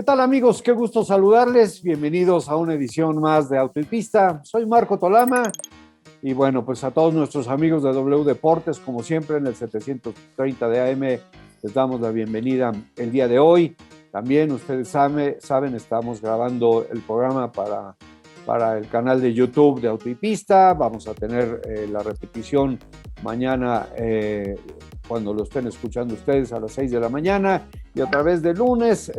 tal, amigos? Qué gusto saludarles. Bienvenidos a una edición más de Auto y Pista. Soy Marco Tolama y bueno, pues a todos nuestros amigos de W Deportes, como siempre en el 730 de AM, les damos la bienvenida el día de hoy. También ustedes saben, estamos grabando el programa para el canal de YouTube de Auto y Pista. Vamos a tener la repetición mañana cuando lo estén escuchando ustedes a las 6 de la mañana, y otra vez de lunes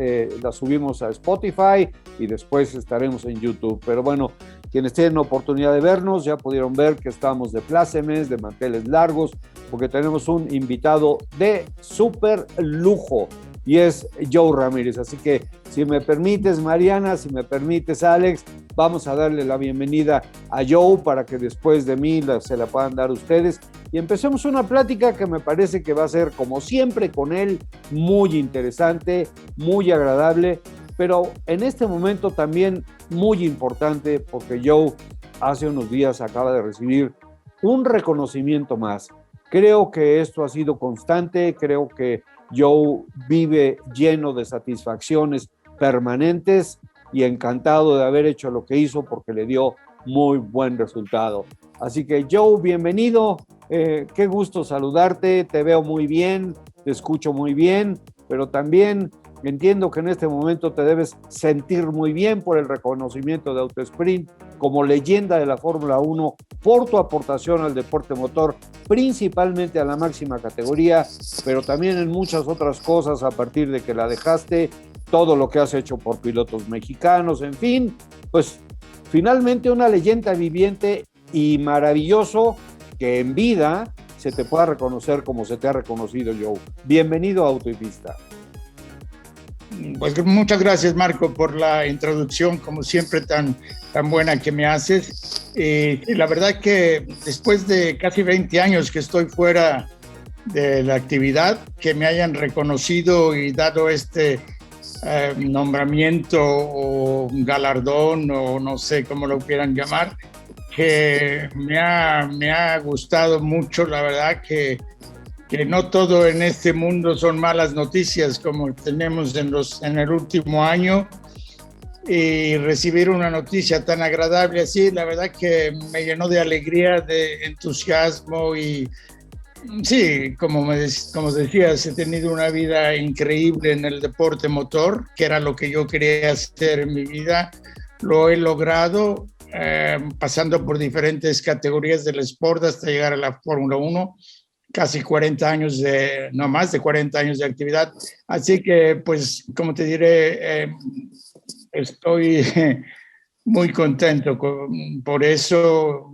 la subimos a Spotify y después estaremos en YouTube. Pero bueno, quienes tienen oportunidad de vernos ya pudieron ver que estamos de plácemes, de manteles largos, porque tenemos un invitado de súper lujo y es Joe Ramírez. Así que si me permites, Mariana, si me permites, Alex, vamos a darle la bienvenida a Joe para que después de mí se la puedan dar ustedes y empecemos una plática que me parece que va a ser, como siempre con él, muy interesante, muy agradable, pero en este momento también muy importante, porque Joe hace unos días acaba de recibir un reconocimiento más. Creo que esto ha sido constante, creo que Joe vive lleno de satisfacciones permanentes y encantado de haber hecho lo que hizo porque le dio muy buen resultado. Así que Joe, bienvenido, qué gusto saludarte, te veo muy bien, te escucho muy bien, pero también entiendo que en este momento te debes sentir muy bien por el reconocimiento de Autosprint como leyenda de la Fórmula 1, por tu aportación al deporte motor, principalmente a la máxima categoría, pero también en muchas otras cosas a partir de que la dejaste, todo lo que has hecho por pilotos mexicanos, en fin, pues finalmente una leyenda viviente y maravilloso que en vida se te pueda reconocer como se te ha reconocido, Joe. Bienvenido a Auto y Pista. Pues muchas gracias, Marco, por la introducción, como siempre, tan buena que me haces. La verdad que después de casi 20 años que estoy fuera de la actividad, que me hayan reconocido y dado este nombramiento o galardón, o no sé cómo lo quieran llamar, que me ha gustado mucho. La verdad que no todo en este mundo son malas noticias, como tenemos en el último año, y recibir una noticia tan agradable así, la verdad que me llenó de alegría, de entusiasmo. Y sí, como decías, he tenido una vida increíble en el deporte motor, que era lo que yo quería hacer en mi vida. Lo he logrado, pasando por diferentes categorías del sport hasta llegar a la Fórmula 1. Casi 40 años no más de 40 años de actividad. Así que, pues, como te diré, estoy muy contento. Por eso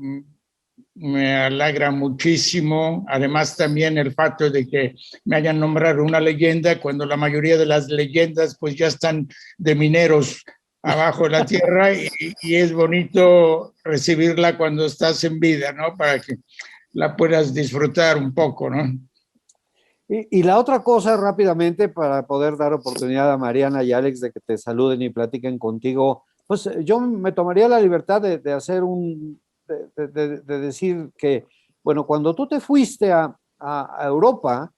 me alegra muchísimo. Además, también el facto de que me hayan nombrado una leyenda, cuando la mayoría de las leyendas, pues, ya están de mineros abajo de la tierra, y es bonito recibirla cuando estás en vida, ¿no? Para que la puedas disfrutar un poco, ¿no? Y la otra cosa, rápidamente, para poder dar oportunidad a Mariana y Alex de que te saluden y platiquen contigo, pues yo me tomaría la libertad de hacer de decir que, bueno, cuando tú te fuiste a Europa,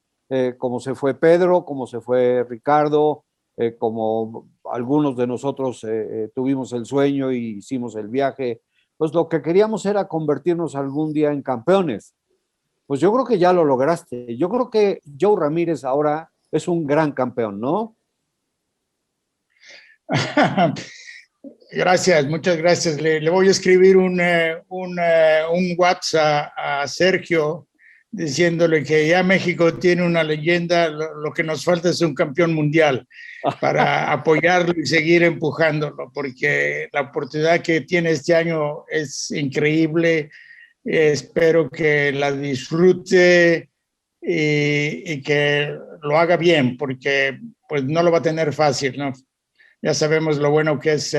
como se fue Pedro, como se fue Ricardo, como algunos de nosotros tuvimos el sueño y hicimos el viaje, pues lo que queríamos era convertirnos algún día en campeones. Pues yo creo que ya lo lograste. Yo creo que Joe Ramírez ahora es un gran campeón, ¿no? Gracias, muchas gracias. Le voy a escribir un WhatsApp a Sergio diciéndole que ya México tiene una leyenda, lo que nos falta es un campeón mundial para apoyarlo y seguir empujándolo, porque la oportunidad que tiene este año es increíble. Espero que la disfrute y que lo haga bien, porque pues no lo va a tener fácil, ¿no? Ya sabemos lo bueno que es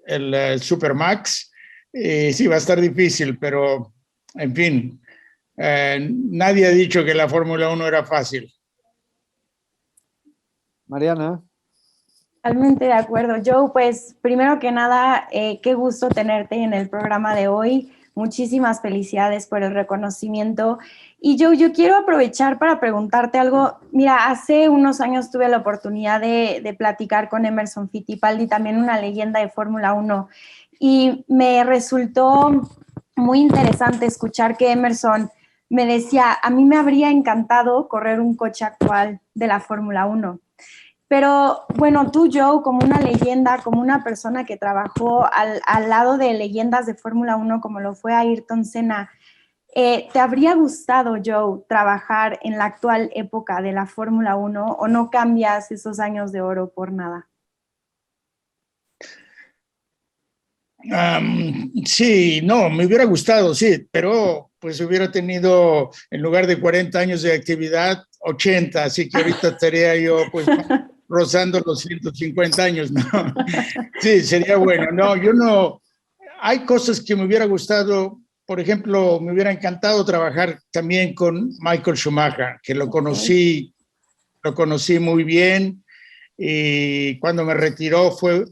el Supermax. Sí, va a estar difícil, pero en fin, nadie ha dicho que la Fórmula 1 era fácil. Mariana. Totalmente de acuerdo. Joe, pues primero que nada, qué gusto tenerte en el programa de hoy. muchísimas felicidades por el reconocimiento. Y yo quiero aprovechar para preguntarte algo. Mira, hace unos años tuve la oportunidad de platicar con Emerson Fittipaldi, también una leyenda de Fórmula 1, y me resultó muy interesante escuchar que Emerson me decía, a mí me habría encantado correr un coche actual de la Fórmula 1. Pero bueno, tú, Joe, como una leyenda, como una persona que trabajó al lado de leyendas de Fórmula 1 como lo fue Ayrton Senna, ¿te habría gustado, Joe, trabajar en la actual época de la Fórmula 1 o no cambias esos años de oro por nada? Sí, no, me hubiera gustado, sí, pero pues hubiera tenido, en lugar de 40 años de actividad, 80, así que ahorita estaría yo pues rozando los 150 años, ¿no? Sí, sería bueno. No, yo no, hay cosas que me hubiera gustado, por ejemplo, me hubiera encantado trabajar también con Michael Schumacher, que lo conocí muy bien. Y cuando me retiré, fue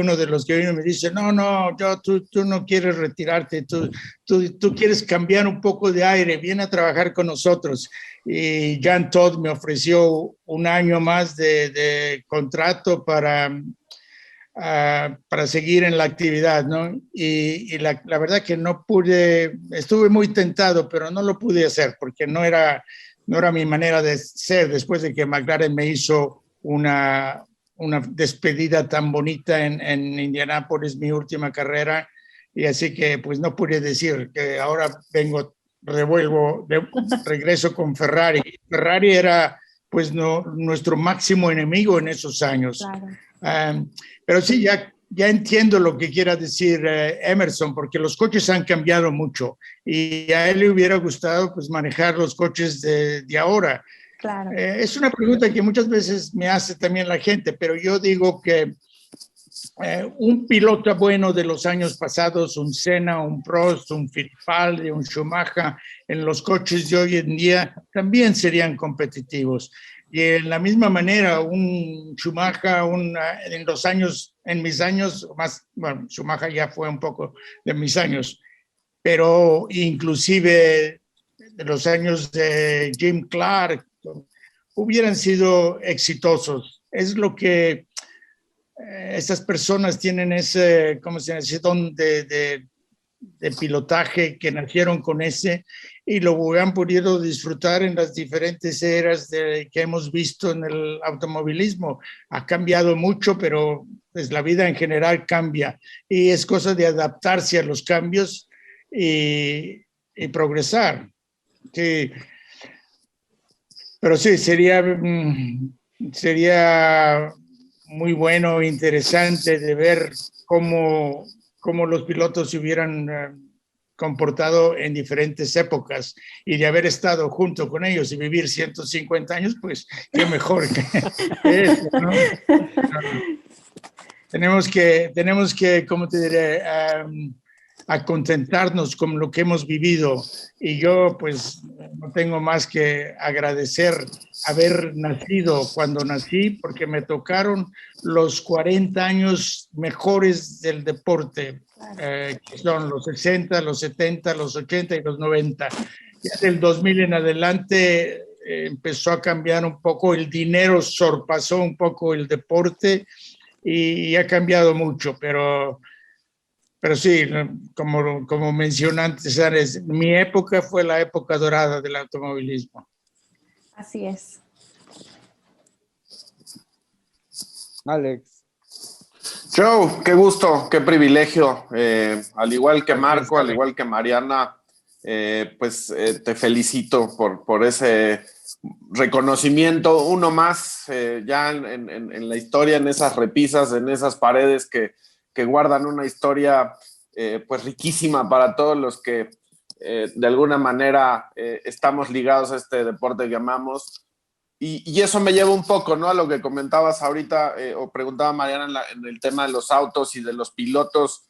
uno de los que vino y me dice, no, tú no quieres retirarte, tú quieres cambiar un poco de aire, viene a trabajar con nosotros. Y Jean Todt me ofreció un año más de contrato para seguir en la actividad, ¿no? Y la verdad que no pude, estuve muy tentado, pero no lo pude hacer porque no era mi manera de ser después de que McLaren me hizo una despedida tan bonita en Indianápolis, mi última carrera, y así que pues no pude decir que ahora regreso con Ferrari. Ferrari era pues nuestro máximo enemigo en esos años. Claro. Pero sí, ya entiendo lo que quiera decir Emerson, porque los coches han cambiado mucho y a él le hubiera gustado pues manejar los coches de ahora. Claro. Es una pregunta que muchas veces me hace también la gente, pero yo digo que un piloto bueno de los años pasados, un Senna, un Prost, un Fittipaldi, un Schumacher, en los coches de hoy en día también serían competitivos. Y en la misma manera, un Schumacher, en mis años, más, bueno, Schumacher ya fue un poco de mis años, pero inclusive de los años de Jim Clark, hubieran sido exitosos. Es lo que estas personas tienen ese don de pilotaje, que nacieron con ese y lo han podido disfrutar en las diferentes eras que hemos visto en el automovilismo. Ha cambiado mucho, pero pues la vida en general cambia y es cosa de adaptarse a los cambios y progresar. Sí. Pero sí, sería muy bueno, interesante de ver cómo los pilotos se hubieran comportado en diferentes épocas y de haber estado junto con ellos y vivir 150 años, pues qué mejor que eso, ¿no? Tenemos que, ¿cómo te diré? A contentarnos con lo que hemos vivido, y yo pues no tengo más que agradecer haber nacido cuando nací, porque me tocaron los 40 años mejores del deporte, que son los 60, los 70, los 80 y los 90. Ya del 2000 en adelante empezó a cambiar un poco, el dinero sorpasó un poco el deporte y ha cambiado mucho, pero sí, como mencioné antes, mi época fue la época dorada del automovilismo. Así es. Alex. Joe, qué gusto, qué privilegio. Al igual que Marco, al igual que Mariana, te felicito por ese reconocimiento. Uno más ya en la historia, en esas repisas, en esas paredes que guardan una historia pues riquísima para todos los que de alguna manera estamos ligados a este deporte que amamos. Y eso me lleva un poco, ¿no?, a lo que comentabas ahorita o preguntaba Mariana en el tema de los autos y de los pilotos.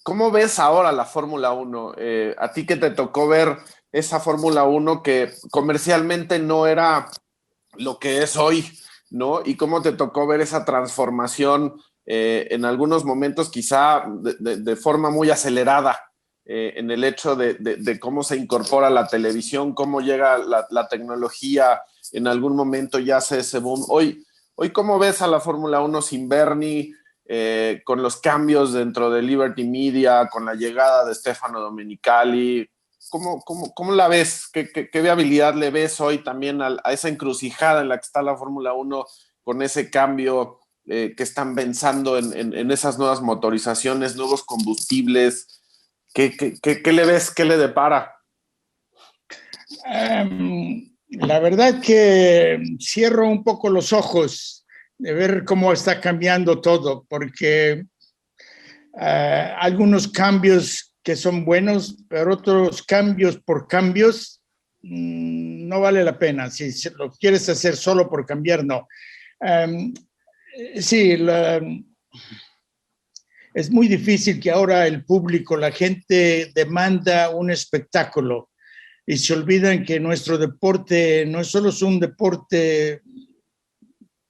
¿Cómo ves ahora la Fórmula 1? A ti que te tocó ver esa Fórmula 1 que comercialmente no era lo que es hoy, ¿no? Y cómo te tocó ver esa transformación en algunos momentos quizá de forma muy acelerada en el hecho de cómo se incorpora la televisión, cómo llega la tecnología, en algún momento ya hace ese boom. Hoy ¿cómo ves a la Fórmula 1 sin Bernie, con los cambios dentro de Liberty Media, con la llegada de Stefano Domenicali? ¿Cómo la ves? ¿Qué viabilidad le ves hoy también a esa encrucijada en la que está la Fórmula 1 con ese cambio que están pensando en esas nuevas motorizaciones, nuevos combustibles? ¿Qué le ves? ¿Qué le depara? La verdad que cierro un poco los ojos de ver cómo está cambiando todo, porque algunos cambios que son buenos, pero otros cambios por cambios no vale la pena. Si lo quieres hacer solo por cambiar, no. Sí, es muy difícil que ahora el público, la gente demanda un espectáculo y se olvidan que nuestro deporte no solo es un deporte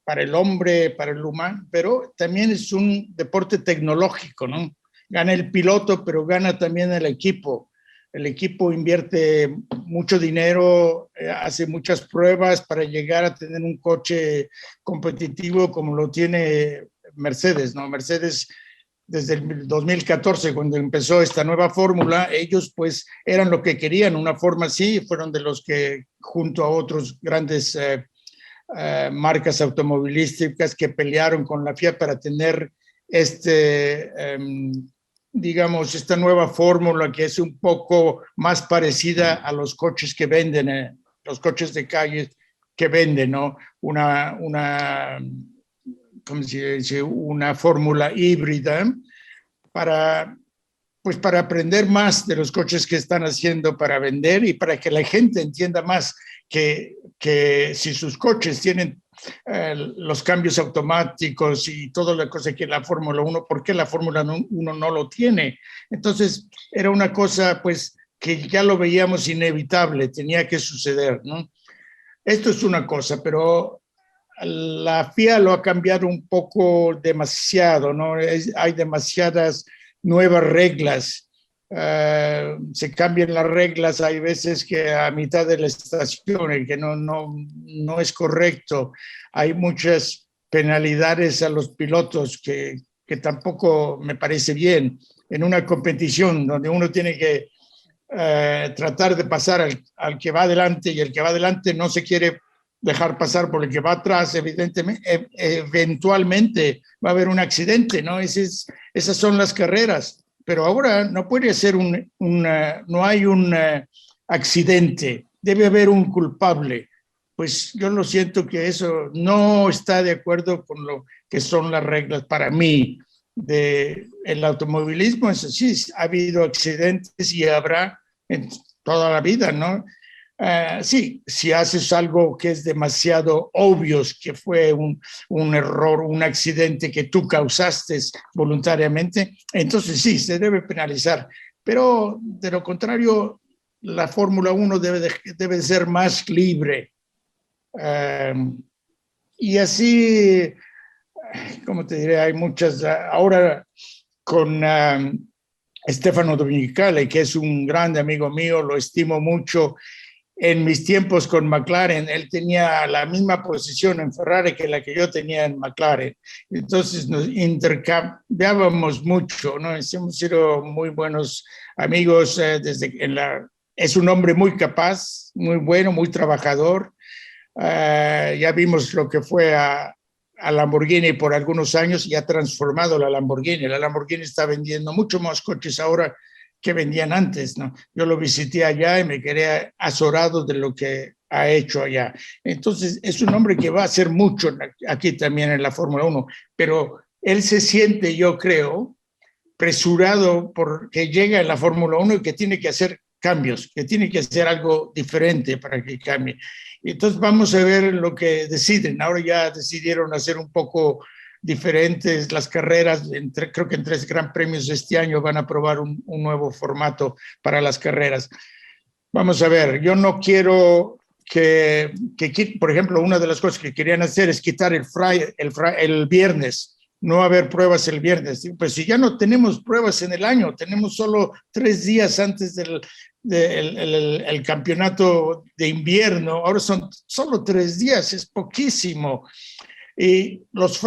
para el hombre, para el humano, pero también es un deporte tecnológico, ¿no? Gana el piloto, pero gana también el equipo. El equipo invierte mucho dinero, hace muchas pruebas para llegar a tener un coche competitivo como lo tiene Mercedes, ¿no? Mercedes, desde el 2014, cuando empezó esta nueva fórmula, ellos pues eran lo que querían, una forma así, fueron de los que junto a otros grandes marcas automovilísticas que pelearon con la FIA para tener digamos, esta nueva fórmula que es un poco más parecida a los coches que venden, los coches de calle que venden, ¿no? ¿Cómo se dice? Una fórmula híbrida para aprender más de los coches que están haciendo para vender y para que la gente entienda más que si sus coches tienen los cambios automáticos y toda la cosa que la Fórmula 1, ¿por qué la Fórmula 1 no lo tiene? Entonces era una cosa pues que ya lo veíamos inevitable, tenía que suceder, ¿no? Esto es una cosa, pero la FIA lo ha cambiado un poco demasiado, ¿no? Hay demasiadas nuevas reglas. Se cambian las reglas, hay veces que a mitad de la estación, que no es correcto. Hay muchas penalidades a los pilotos que tampoco me parece bien. En una competición donde uno tiene que tratar de pasar al que va adelante y el que va adelante no se quiere dejar pasar por el que va atrás, evidentemente, eventualmente va a haber un accidente, ¿no? Esas son las carreras. Pero ahora no puede ser no hay un accidente, debe haber un culpable. Pues yo lo siento que eso no está de acuerdo con lo que son las reglas para mí. El automovilismo es así, ha habido accidentes y habrá en toda la vida, ¿no? Sí, si haces algo que es demasiado obvio, que fue un error, un accidente que tú causaste voluntariamente, entonces sí, se debe penalizar. Pero de lo contrario, la Fórmula 1 debe ser más libre. Y así, como te diré, hay muchas, ahora con Stefano Domenicali, que es un grande amigo mío, lo estimo mucho. En mis tiempos con McLaren, él tenía la misma posición en Ferrari que la que yo tenía en McLaren. Entonces nos intercambiábamos mucho, ¿no? Hemos sido muy buenos amigos es un hombre muy capaz, muy bueno, muy trabajador. Ya vimos lo que fue a Lamborghini por algunos años y ha transformado la Lamborghini. La Lamborghini está vendiendo mucho más coches ahora que vendían antes, ¿no? Yo lo visité allá y me quedé azorado de lo que ha hecho allá. Entonces, es un hombre que va a hacer mucho aquí también en la Fórmula 1, pero él se siente, yo creo, presurado porque llega en la Fórmula 1 y que tiene que hacer cambios, que tiene que hacer algo diferente para que cambie. Entonces, vamos a ver lo que deciden. Ahora ya decidieron hacer un poco diferentes las carreras, creo que en 3 Gran Premios de este año van a probar un nuevo formato para las carreras. Vamos a ver, yo no quiero por ejemplo, una de las cosas que querían hacer es quitar el viernes no haber pruebas el viernes. Digo, pues si ya no tenemos pruebas en el año, tenemos solo 3 días antes del el campeonato de invierno, ahora son solo 3 días, es poquísimo. Y los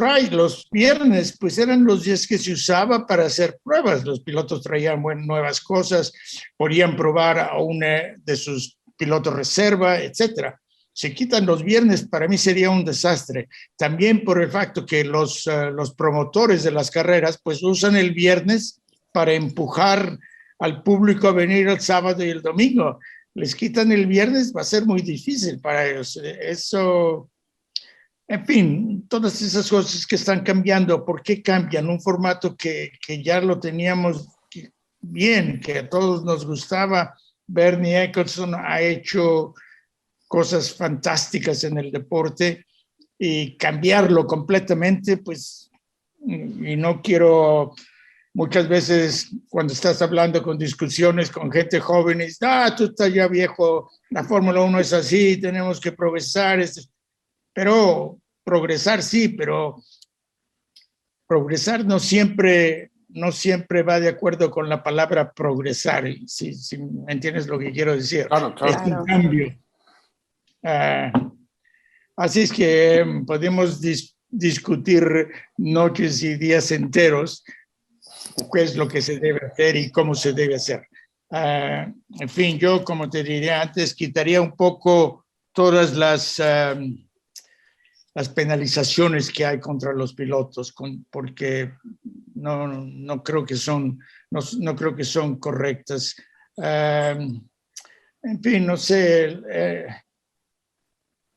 viernes, pues eran los días que se usaba para hacer pruebas. Los pilotos traían nuevas cosas, podían probar a uno de sus pilotos reserva, etcétera. Se quitan los viernes, para mí sería un desastre. También por el facto que los promotores de las carreras, pues usan el viernes para empujar al público a venir el sábado y el domingo. Les quitan el viernes, va a ser muy difícil para ellos. Eso... En fin, todas esas cosas que están cambiando, ¿por qué cambian? Un formato que ya lo teníamos bien, que a todos nos gustaba. Bernie Ecclestone ha hecho cosas fantásticas en el deporte y cambiarlo completamente, pues, y no quiero, muchas veces cuando estás hablando con discusiones con gente joven, es, tú estás ya viejo, la Fórmula 1 es así, tenemos que progresar, pero progresar sí, pero progresar no siempre va de acuerdo con la palabra progresar, si me entiendes lo que quiero decir. Claro. Es un cambio. Así es que podemos discutir noches y días enteros qué es lo que se debe hacer y cómo se debe hacer. En fin, yo, como te diría antes, quitaría un poco todas las penalizaciones que hay contra los pilotos, porque no creo que son correctas. En fin, no sé,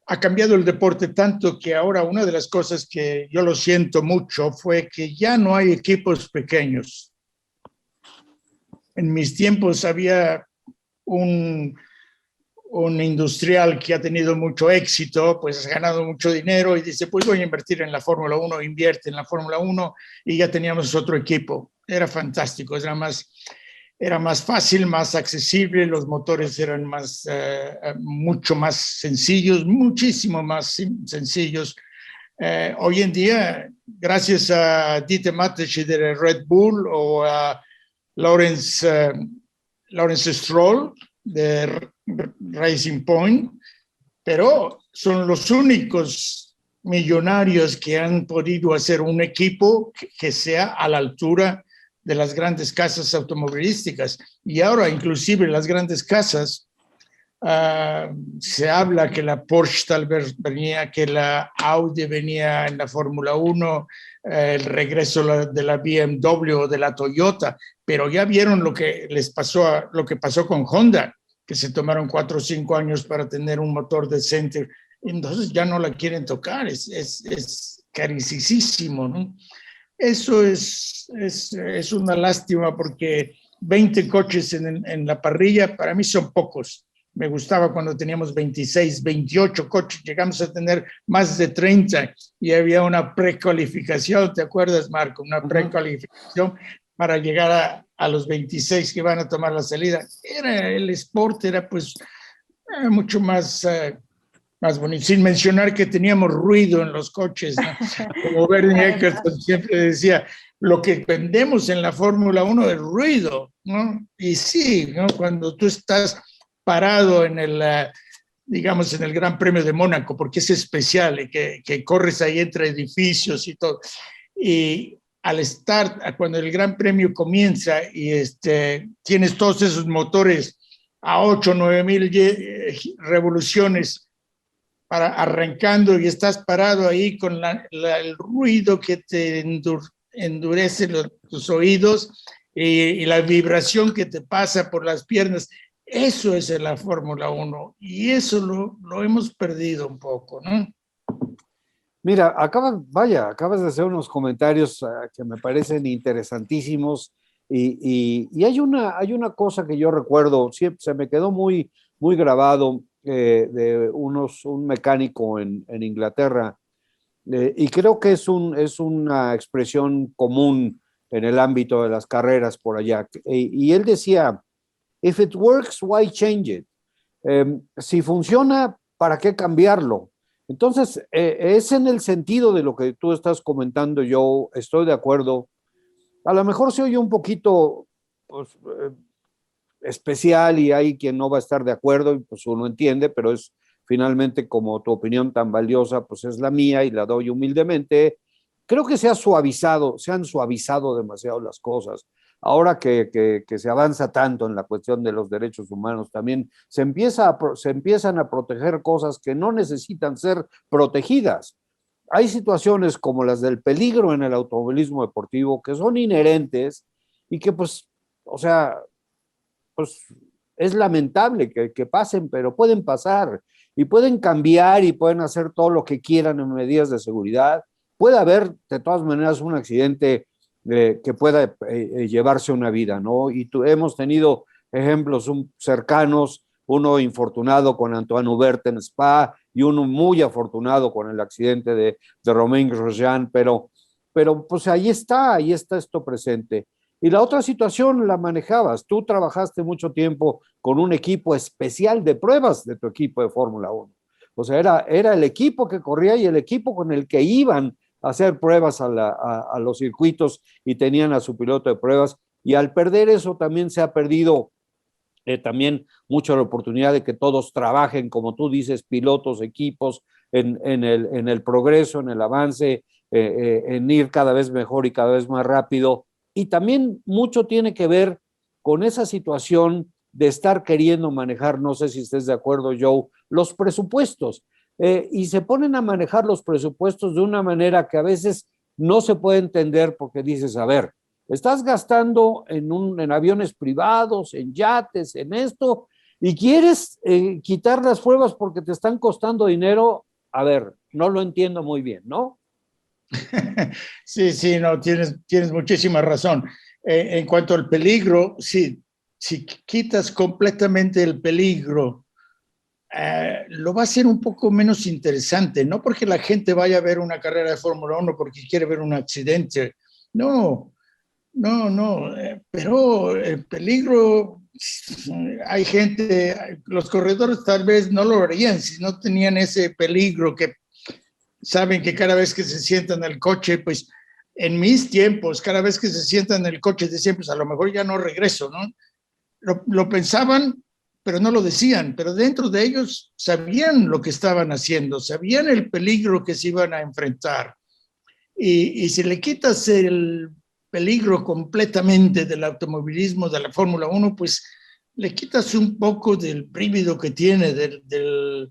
ha cambiado el deporte tanto que ahora una de las cosas que yo lo siento mucho fue que ya no hay equipos pequeños. En mis tiempos había un industrial que ha tenido mucho éxito, pues ha ganado mucho dinero y dice, pues voy a invertir en la Fórmula 1, invierte en la Fórmula 1 y ya teníamos otro equipo. Era fantástico, era más fácil, más accesible, los motores eran mucho más sencillos, muchísimo más sencillos. Hoy en día, gracias a Dieter Mateschitz de Red Bull o a Lawrence Stroll de Racing Point, pero son los únicos millonarios que han podido hacer un equipo que sea a la altura de las grandes casas automovilísticas. Y ahora inclusive las grandes casas, se habla que la Porsche tal vez venía, que la Audi venía en la Fórmula 1, el regreso de la BMW o de la Toyota, pero ya vieron lo que pasó con Honda, que se tomaron 4 o 5 años para tener un motor decente, entonces ya no la quieren tocar, es carísimo, ¿no? Eso es una lástima porque 20 coches en la parrilla para mí son pocos. Me gustaba cuando teníamos 26, 28 coches, llegamos a tener más de 30 y había una precualificación, ¿te acuerdas, Marco? Una precualificación para llegar a los 26 que van a tomar la salida. El sport era pues mucho más bonito, sin mencionar que teníamos ruido en los coches, ¿no? Como Bernie Ecclestone siempre decía, lo que vendemos en la Fórmula 1 es ruido, ¿no? Y sí, ¿no? Cuando tú estás parado en digamos, en el Gran Premio de Mónaco, porque es especial, que corres ahí entre edificios y todo, y cuando el Gran Premio comienza y tienes todos esos motores a 8 o 9 mil revoluciones arrancando y estás parado ahí con el ruido que te endurece tus oídos y la vibración que te pasa por las piernas. Eso es la Fórmula 1 y eso lo hemos perdido un poco, ¿no? Mira, acabas de hacer unos comentarios que me parecen interesantísimos y hay una cosa que yo recuerdo, siempre se me quedó muy, muy grabado de un mecánico en Inglaterra y creo que es una expresión común en el ámbito de las carreras por allá. Y él decía, if it works, why change it? Si funciona, ¿para qué cambiarlo? Entonces, es en el sentido de lo que tú estás comentando, yo estoy de acuerdo. A lo mejor se oye un poquito pues, especial y hay quien no va a estar de acuerdo y pues uno entiende, pero es finalmente como tu opinión tan valiosa, pues es la mía y la doy humildemente. Creo que se han suavizado demasiado las cosas. Ahora que se avanza tanto en la cuestión de los derechos humanos, también se empiezan a proteger cosas que no necesitan ser protegidas. Hay situaciones como las del peligro en el automovilismo deportivo que son inherentes y que pues, o sea, pues es lamentable que pasen, pero pueden pasar y pueden cambiar y pueden hacer todo lo que quieran en medidas de seguridad. Puede haber de todas maneras un accidente que pueda llevarse una vida, ¿no? Y hemos tenido ejemplos cercanos, uno infortunado con Antoine Hubert en Spa y uno muy afortunado con el accidente de Romain Grosjean, pero pues ahí está esto presente. Y la otra situación la manejabas. Tú trabajaste mucho tiempo con un equipo especial de pruebas de tu equipo de Fórmula 1. O sea, era el equipo que corría y el equipo con el que iban a hacer pruebas a los circuitos y tenían a su piloto de pruebas. Y al perder eso también se ha perdido también mucho la oportunidad de que todos trabajen, como tú dices, pilotos, equipos, en el progreso, en el avance, en ir cada vez mejor y cada vez más rápido. Y también mucho tiene que ver con esa situación de estar queriendo manejar, no sé si estés de acuerdo, Joe, los presupuestos. Y se ponen a manejar los presupuestos de una manera que a veces no se puede entender porque dices, a ver, estás gastando en aviones privados, en yates, en esto, y quieres quitar las pruebas porque te están costando dinero. A ver, no lo entiendo muy bien, ¿no? Sí, sí, no, tienes muchísima razón. En cuanto al peligro, sí, si quitas completamente el peligro, lo va a hacer un poco menos interesante, no porque la gente vaya a ver una carrera de Fórmula 1 porque quiere ver un accidente, no, no, pero el peligro, hay gente, los corredores tal vez no lo harían si no tenían ese peligro que saben que cada vez que se sientan en el coche, pues en mis tiempos, cada vez que se sientan en el coche decían, pues a lo mejor ya no regreso, ¿no? Lo pensaban, pero no lo decían, pero dentro de ellos sabían lo que estaban haciendo, sabían el peligro que se iban a enfrentar. Y si le quitas el peligro completamente del automovilismo, de la Fórmula 1, pues le quitas un poco del brívido que tiene, de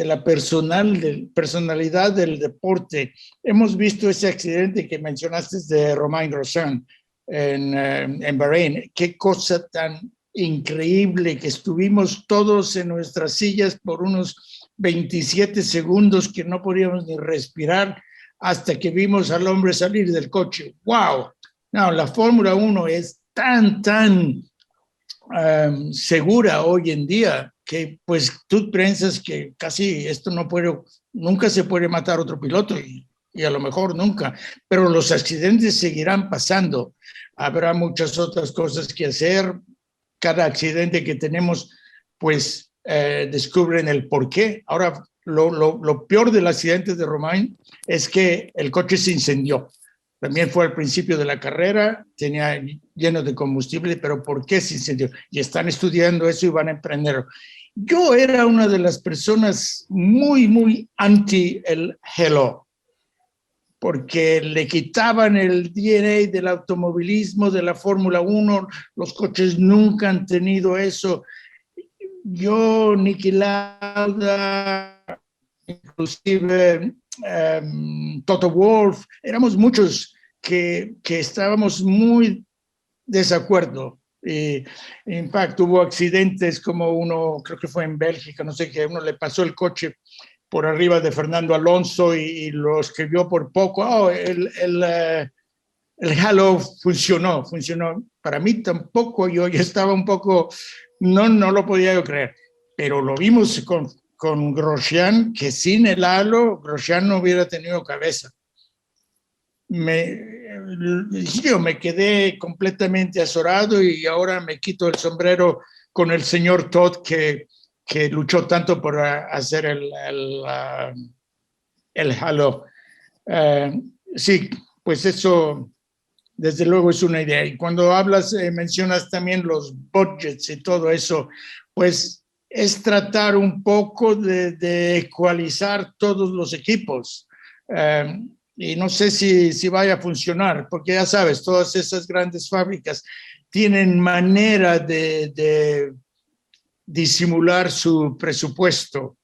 la personalidad del deporte. Hemos visto ese accidente que mencionaste de Romain Grosjean en Bahrein. Qué cosa tan increíble que estuvimos todos en nuestras sillas por unos 27 segundos que no podíamos ni respirar hasta que vimos al hombre salir del coche. ¡Wow! No, la Fórmula 1 es tan segura hoy en día que pues tú piensas que casi esto nunca se puede matar otro piloto y a lo mejor nunca, pero los accidentes seguirán pasando. Habrá muchas otras cosas que hacer. Cada accidente que tenemos pues descubren el por qué. Ahora, lo peor del accidente de Romain es que el coche se incendió. También fue al principio de la carrera, tenía lleno de combustible, pero ¿por qué se incendió? Y están estudiando eso y van a emprenderlo. Yo era una de las personas muy anti el Hello, porque le quitaban el DNA del automovilismo, de la Fórmula 1, los coches nunca han tenido eso. Yo, Niki Lauda, inclusive Toto Wolff, éramos muchos que estábamos muy desacuerdo. En fact, hubo accidentes como uno, creo que fue en Bélgica, no sé qué, uno le pasó el coche por arriba de Fernando Alonso y lo escribió por poco. Oh, el Halo funcionó. Para mí tampoco, yo ya estaba un poco, no lo podía yo creer, pero lo vimos con Grosjean, que sin el halo, Grosjean no hubiera tenido cabeza. Yo me quedé completamente azorado y ahora me quito el sombrero con el señor Todd que que luchó tanto por hacer el Halo. Sí, pues eso desde luego es una idea. Y cuando hablas, mencionas también los budgets y todo eso, pues es tratar un poco de ecualizar todos los equipos. Y no sé si vaya a funcionar, porque ya sabes, todas esas grandes fábricas tienen manera de disimular su presupuesto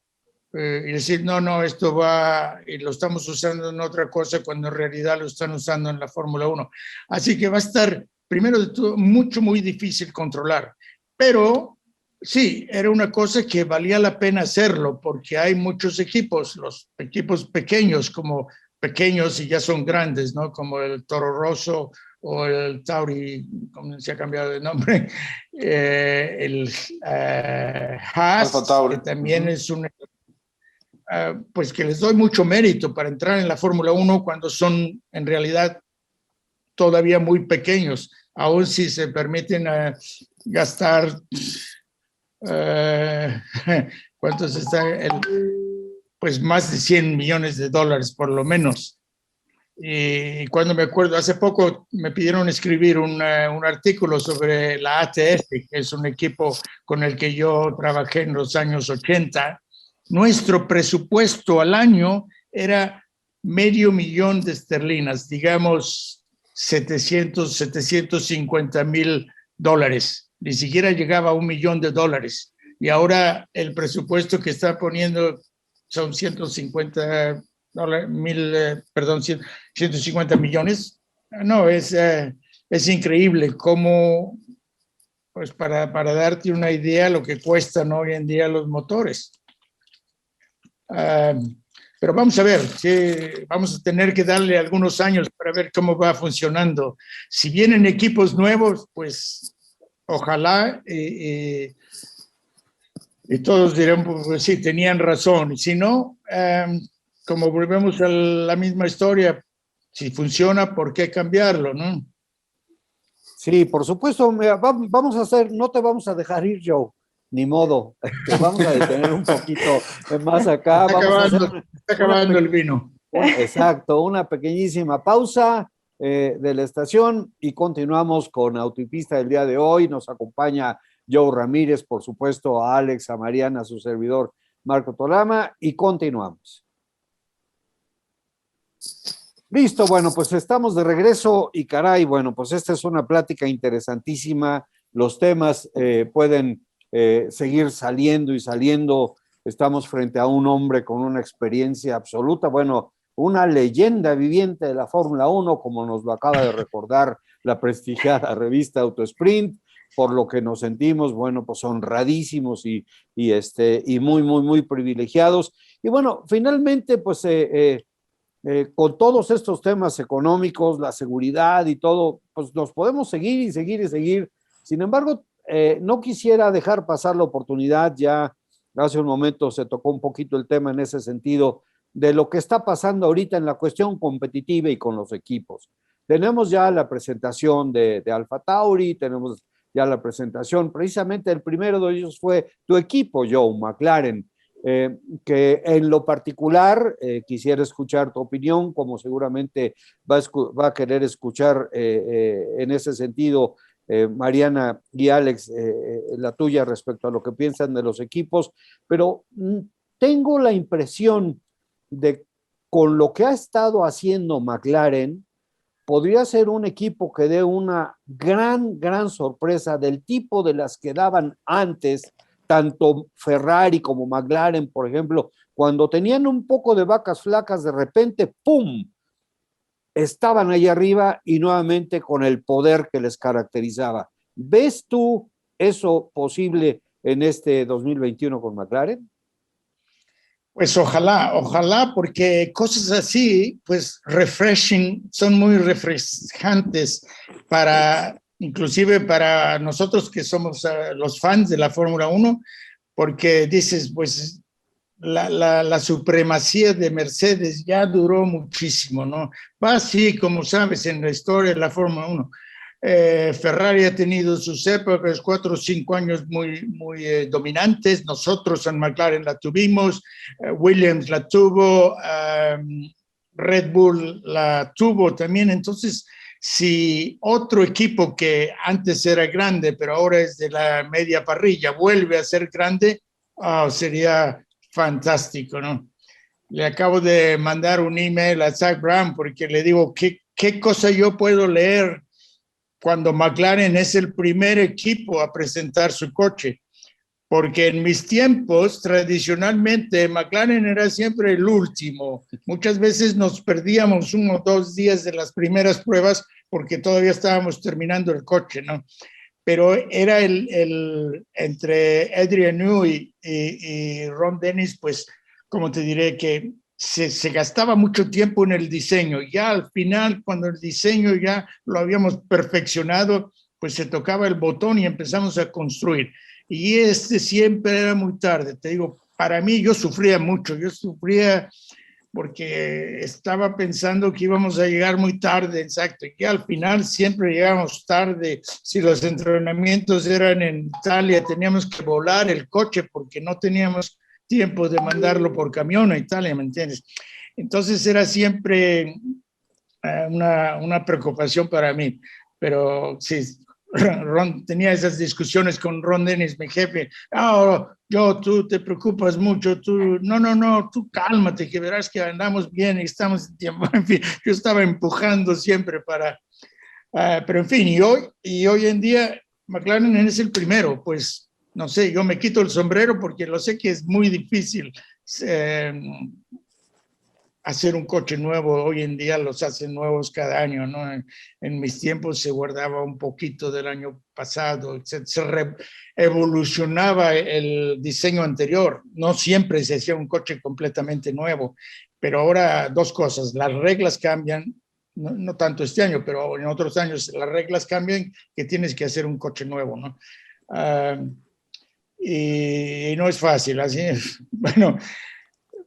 y decir, no, esto va y lo estamos usando en otra cosa cuando en realidad lo están usando en la Fórmula 1. Así que va a estar, primero de todo, muy difícil controlar. Pero sí, era una cosa que valía la pena hacerlo porque hay muchos equipos, los equipos pequeños y ya son grandes, ¿no? Como el Toro Rosso o el Tauri, como se ha cambiado de nombre, el Haas, que también es un... pues que les doy mucho mérito para entrar en la Fórmula 1 cuando son en realidad todavía muy pequeños, aún si se permiten gastar, ¿cuántos está? Pues más de $100 millones por lo menos. Y cuando me acuerdo, hace poco me pidieron escribir un artículo sobre la ATF, que es un equipo con el que yo trabajé en los años 80. Nuestro presupuesto al año era $500,000, digamos 750,000. Ni siquiera llegaba a $1 millón. Y ahora el presupuesto que está poniendo son 150 millones. No, es increíble cómo, pues para darte una idea lo que cuestan hoy en día los motores. Pero vamos a ver, vamos a tener que darle algunos años para ver cómo va funcionando. Si vienen equipos nuevos, pues ojalá y todos dirán, pues sí, tenían razón. Y si no, como volvemos a la misma historia, si funciona, ¿por qué cambiarlo, no? Sí, por supuesto, vamos a hacer, no te vamos a dejar ir, Joe, ni modo, te vamos a detener un poquito más acá. Está acabando el vino. Exacto, una pequeñísima pausa de la estación y continuamos con Autopista del día de hoy. Nos acompaña Joe Ramírez, por supuesto, a Alex, a Mariana, a su servidor Marco Tolama, y continuamos. Listo, bueno, pues estamos de regreso y caray, bueno, pues esta es una plática interesantísima. Los temas pueden seguir saliendo y saliendo. Estamos frente a un hombre con una experiencia absoluta, bueno, una leyenda viviente de la Fórmula 1, como nos lo acaba de recordar la prestigiada revista Autosprint, por lo que nos sentimos, bueno, pues honradísimos y muy privilegiados. Y bueno, finalmente, pues con todos estos temas económicos, la seguridad y todo, pues nos podemos seguir y seguir. Sin embargo, no quisiera dejar pasar la oportunidad, ya hace un momento se tocó un poquito el tema en ese sentido, de lo que está pasando ahorita en la cuestión competitiva y con los equipos. Tenemos ya la presentación de Alfa Tauri, tenemos ya la presentación, precisamente el primero de ellos fue tu equipo, Joe, McLaren, que en lo particular quisiera escuchar tu opinión, como seguramente va a querer escuchar en ese sentido Mariana y Alex, la tuya respecto a lo que piensan de los equipos, pero tengo la impresión de con lo que ha estado haciendo McLaren, podría ser un equipo que dé una gran sorpresa del tipo de las que daban antes, tanto Ferrari como McLaren, por ejemplo, cuando tenían un poco de vacas flacas, de repente, ¡pum!, estaban ahí arriba y nuevamente con el poder que les caracterizaba. ¿Ves tú eso posible en este 2021 con McLaren? Pues ojalá, porque cosas así, pues son muy refrescantes inclusive para nosotros que somos los fans de la Fórmula 1, porque dices, pues la supremacía de Mercedes ya duró muchísimo, ¿no? Va así, como sabes, en la historia de la Fórmula 1. Ferrari ha tenido sus épocas, 4 o 5 años muy dominantes. Nosotros en McLaren la tuvimos, Williams la tuvo, Red Bull la tuvo también. Entonces, si otro equipo que antes era grande, pero ahora es de la media parrilla, vuelve a ser grande, sería fantástico, ¿no? Le acabo de mandar un email a Zak Brown porque le digo, ¿qué cosa yo puedo leer cuando McLaren es el primer equipo a presentar su coche? Porque en mis tiempos, tradicionalmente, McLaren era siempre el último. Muchas veces nos perdíamos 1 o 2 días de las primeras pruebas porque todavía estábamos terminando el coche, ¿no? Pero era entre Adrian Newey y Ron Dennis, pues, como te diré, que se gastaba mucho tiempo en el diseño. Ya al final, cuando el diseño ya lo habíamos perfeccionado, pues se tocaba el botón y empezamos a construir. Y siempre era muy tarde. Te digo, para mí yo sufría mucho. Yo sufría porque estaba pensando que íbamos a llegar muy tarde, exacto. Y al final siempre llegamos tarde. Si los entrenamientos eran en Italia, teníamos que volar el coche porque no teníamos tiempo de mandarlo por camión a Italia, ¿me entiendes? Entonces era siempre una preocupación para mí. Pero sí, Ron, tenía esas discusiones con Ron Dennis, mi jefe. Tú te preocupas mucho, no, tú cálmate, que verás que andamos bien y estamos en tiempo. En fin, yo estaba empujando siempre pero en fin, y hoy en día McLaren es el primero, pues no sé, yo me quito el sombrero porque lo sé que es muy difícil hacer un coche nuevo. Hoy en día los hacen nuevos cada año, ¿no? En mis tiempos se guardaba un poquito del año pasado, se evolucionaba el diseño anterior. No siempre se hacía un coche completamente nuevo, pero ahora 2 cosas, las reglas cambian, no tanto este año, pero en otros años las reglas cambian, que tienes que hacer un coche nuevo, ¿no? Y no es fácil, así es. Bueno,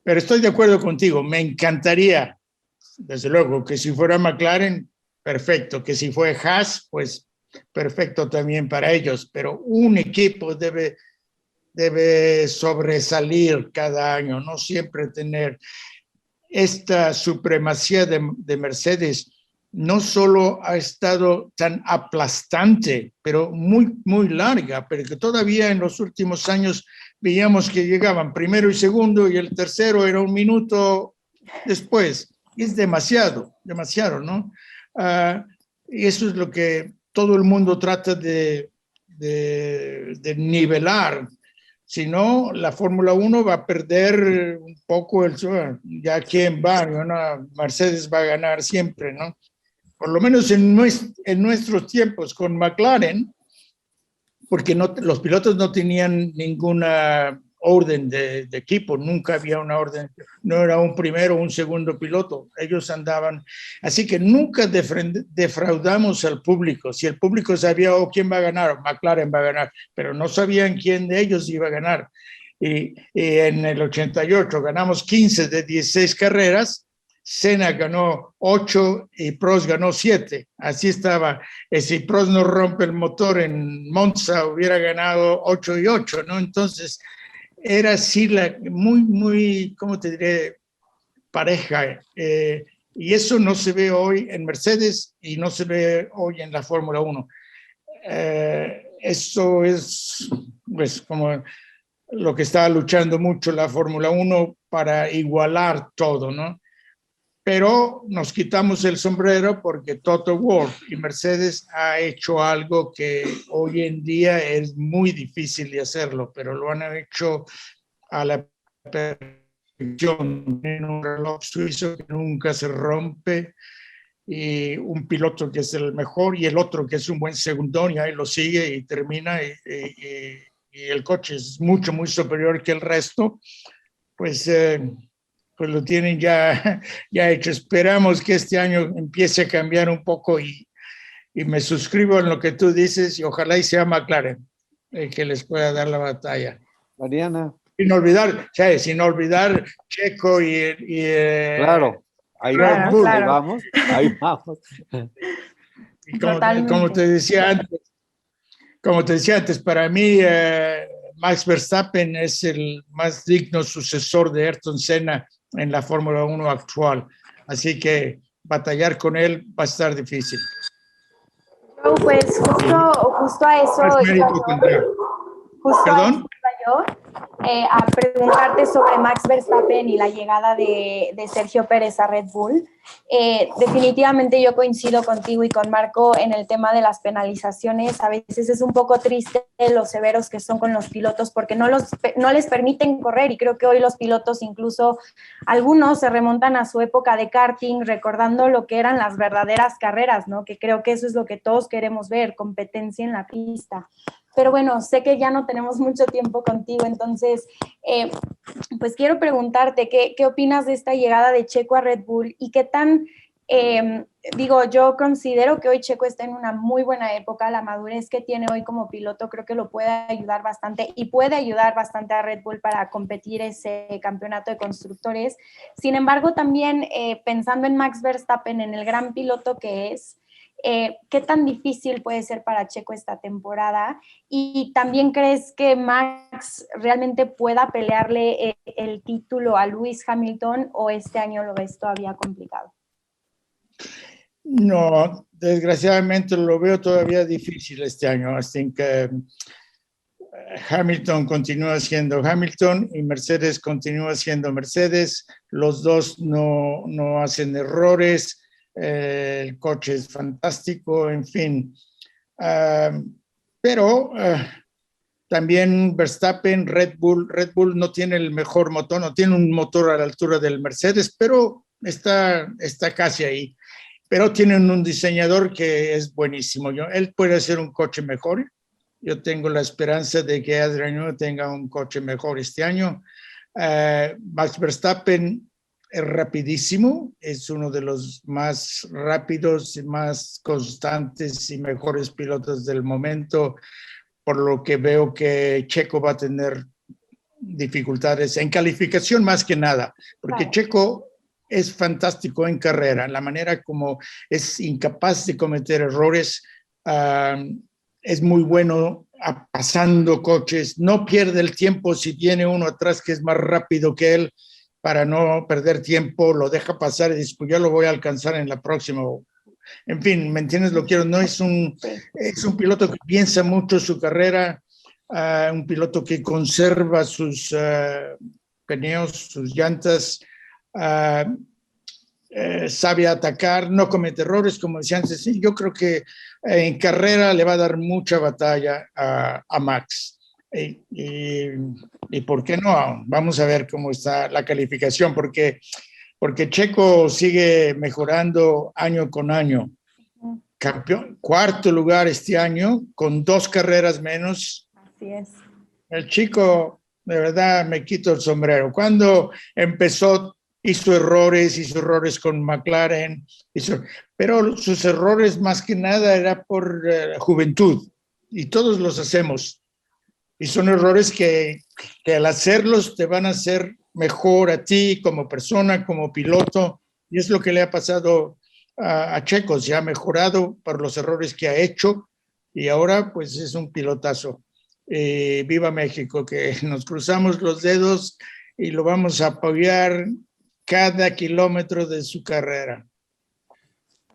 pero estoy de acuerdo contigo, me encantaría, desde luego, que si fuera McLaren, perfecto, que si fue Haas, pues perfecto también para ellos, pero un equipo debe sobresalir cada año, no siempre tener esta supremacía de Mercedes. No solo ha estado tan aplastante, pero muy larga, pero que todavía en los últimos años veíamos que llegaban primero y segundo y el tercero era 1 minuto después. Es demasiado, ¿no? Y eso es lo que todo el mundo trata de nivelar. Si no, la Fórmula 1 va a perder un poco ya quién va, ¿no? Mercedes va a ganar siempre, ¿no? Por lo menos en nuestros tiempos con McLaren, porque los pilotos no tenían ninguna orden de equipo, nunca había una orden, no era un primero o un segundo piloto, ellos andaban, así que nunca defraudamos al público. Si el público sabía quién va a ganar, McLaren va a ganar, pero no sabían quién de ellos iba a ganar. Y en el 88 ganamos 15 de 16 carreras, Senna ganó 8 y Prost ganó 7. Así estaba. Si Prost no rompe el motor en Monza, hubiera ganado 8 y 8, ¿no? Entonces, era así muy, ¿cómo te diré? Pareja. Y eso no se ve hoy en Mercedes y no se ve hoy en la Fórmula 1. Eso es, pues, como lo que está luchando mucho la Fórmula 1 para igualar todo, ¿no? Pero nos quitamos el sombrero porque Toto Wolff y Mercedes ha hecho algo que hoy en día es muy difícil de hacerlo, pero lo han hecho a la perfección. En un reloj suizo que nunca se rompe, y un piloto que es el mejor y el otro que es un buen segundón, y ahí lo sigue y termina, y el coche es muy superior que el resto, pues lo tienen ya hecho. Esperamos que este año empiece a cambiar un poco y me suscribo en lo que tú dices, y ojalá y sea McLaren que les pueda dar la batalla. Mariana. Sin olvidar Checo y claro, ahí Claro, vamos, claro. ahí vamos. Y como te decía antes, para mí Max Verstappen es el más digno sucesor de Ayrton Senna en la Fórmula 1 actual. Así que batallar con él va a estar difícil. Pues justo a eso ¿Perdón? A preguntarte sobre Max Verstappen y la llegada de Sergio Pérez a Red Bull. Definitivamente yo coincido contigo y con Marco en el tema de las penalizaciones. A veces es un poco triste los severos que son con los pilotos porque no les permiten correr, y creo que hoy los pilotos, incluso algunos, se remontan a su época de karting recordando lo que eran las verdaderas carreras, ¿no? Que creo que eso es lo que todos queremos ver, competencia en la pista. Pero bueno, sé que ya no tenemos mucho tiempo contigo, entonces pues quiero preguntarte ¿qué opinas de esta llegada de Checo a Red Bull y qué tan, yo considero que hoy Checo está en una muy buena época, la madurez que tiene hoy como piloto creo que lo puede ayudar bastante y puede ayudar bastante a Red Bull para competir ese campeonato de constructores. Sin embargo, también pensando en Max Verstappen, en el gran piloto que es, ¿qué tan difícil puede ser para Checo esta temporada? ¿Y también crees que Max realmente pueda pelearle el título a Lewis Hamilton o este año lo ves todavía complicado? No, desgraciadamente lo veo todavía difícil este año. Así que Hamilton continúa siendo Hamilton y Mercedes continúa siendo Mercedes. Los dos no hacen errores. El coche es fantástico, en fin. Pero también Verstappen, Red Bull no tiene el mejor motor, no tiene un motor a la altura del Mercedes, pero está casi ahí. Pero tienen un diseñador que es buenísimo. Él puede hacer un coche mejor. Yo tengo la esperanza de que Adrian Newey tenga un coche mejor este año. Max Verstappen es rapidísimo, es uno de los más rápidos y más constantes y mejores pilotos del momento, por lo que veo que Checo va a tener dificultades en calificación más que nada, porque Checo es fantástico en carrera, la manera como es incapaz de cometer errores, es muy bueno pasando coches, no pierde el tiempo si tiene uno atrás que es más rápido que él, para no perder tiempo, lo deja pasar y dice, pues ya lo voy a alcanzar en la próxima. En fin, ¿me entiendes lo que quiero? No es un piloto que piensa mucho su carrera, un piloto que conserva sus pneus, sus llantas, sabe atacar, no comete errores, como decía antes. Sí, yo creo que en carrera le va a dar mucha batalla a Max. Y ¿por qué no? Vamos a ver cómo está la calificación, porque Checo sigue mejorando año con año. Campeón, cuarto lugar este año, con 2 carreras menos. Así es. El chico, de verdad, me quito el sombrero. Cuando empezó, hizo errores con McLaren, pero sus errores más que nada era por juventud, y todos los hacemos. Y son errores que al hacerlos te van a hacer mejor a ti como persona, como piloto, y es lo que le ha pasado a Checo. Se ha mejorado por los errores que ha hecho y ahora pues es un pilotazo. Viva México, que nos cruzamos los dedos y lo vamos a apoyar cada kilómetro de su carrera.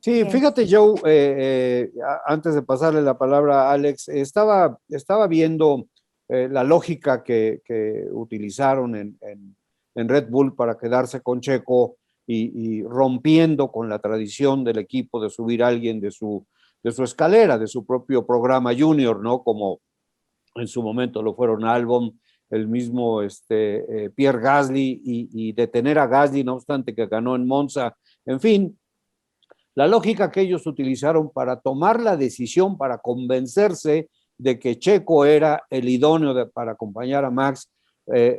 Sí, fíjate, Joe, antes de pasarle la palabra a Alex, estaba viendo la lógica que utilizaron en Red Bull para quedarse con Checo y rompiendo con la tradición del equipo de subir a alguien de su escalera, de su propio programa junior, ¿no? Como en su momento lo fueron Albon, el mismo Pierre Gasly, y detener a Gasly, no obstante que ganó en Monza. En fin, la lógica que ellos utilizaron para tomar la decisión, para convencerse de que Checo era el idóneo para acompañar a Max,